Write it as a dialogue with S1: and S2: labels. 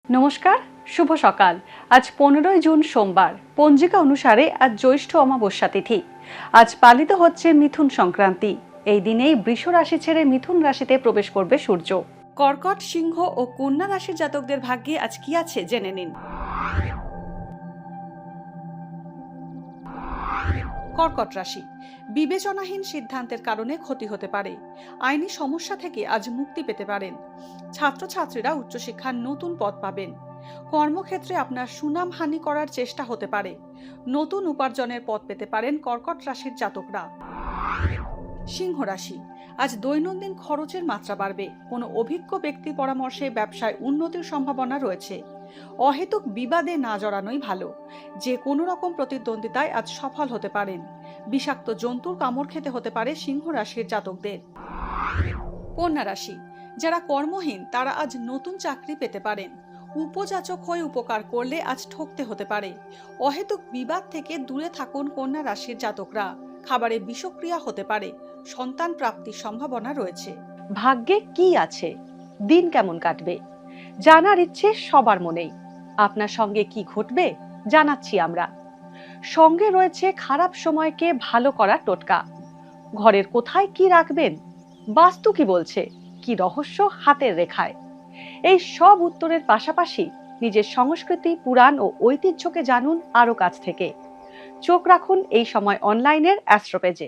S1: নমস্কার, শুভ সকাল। আজ 15 জুন সোমবার। পঞ্জিকা অনুসারে আজ জ্যৈষ্ঠ অমাবস্যা তিথি। আজ পালিত হচ্ছে মিথুন সংক্রান্তি। এই দিনেই বৃষ রাশি ছেড়ে মিথুন রাশিতে প্রবেশ করবে সূর্য। কর্কট, সিংহ ও কন্যা রাশির জাতকদের ভাগ্যে আজ কি আছে জেনে নিন। কর্কট রাশি, বিবেচনাহীন সিদ্ধান্তের কারণে ক্ষতি হতে পারে। আইনি সমস্যা থেকে আজ মুক্তি পেতে পারেন। ছাত্রছাত্রীরা উচ্চশিক্ষার নতুন পথ পাবেন। কর্মক্ষেত্রে আপনার সুনাম হানি করার চেষ্টা হতে পারে। নতুন উপার্জনের পথ পেতে পারেন কর্কট রাশির জাতকরা। সিংহ রাশি, আজ দৈনন্দিন খরচের মাত্রা বাড়বে। কোনো অভিজ্ঞ ব্যক্তির পরামর্শে ব্যবসায় উন্নতির সম্ভাবনা রয়েছে। অহেতুক বিবাদে না জড়ানোই ভালো। যে কোনো রকম প্রতিদ্বন্দ্বিতায় আজ সফল হতে পারেন। বিষাক্ত জন্তুর কামড় খেতে হতে পারে সিংহ রাশির জাতকদের। কন্যা রাশি, যারা কর্মহীন তারা আজ নতুন চাকরি পেতে পারেন। উপযাচক হয়ে উপকার করলে আজ ঠকতে হতে পারে। অহেতুক বিবাদ থেকে দূরে থাকুন কন্যা রাশির জাতকরা। খাবারে বিষক্রিয়া হতে পারে। সন্তান প্রাপ্তির সম্ভাবনা রয়েছে। ভাগ্যে কি আছে, দিন কেমন কাটবে, জানার ইচ্ছে সবার মনেই। আপনার সঙ্গে কি ঘটবে জানাচ্ছি আমরা। সঙ্গে রয়েছে খারাপ সময়কে ভালো করার টোটকা। ঘরের কোথায় কি রাখবেন, বাস্তু কি বলছে, কি রহস্য হাতের রেখায়। এই সব উত্তরের পাশাপাশি নিজের সংস্কৃতি, পুরাণ ও ঐতিহ্যকে জানুন আরো কাছ থেকে। চোখ রাখুন এই সময় অনলাইনের অ্যাস্ট্রো পেজে।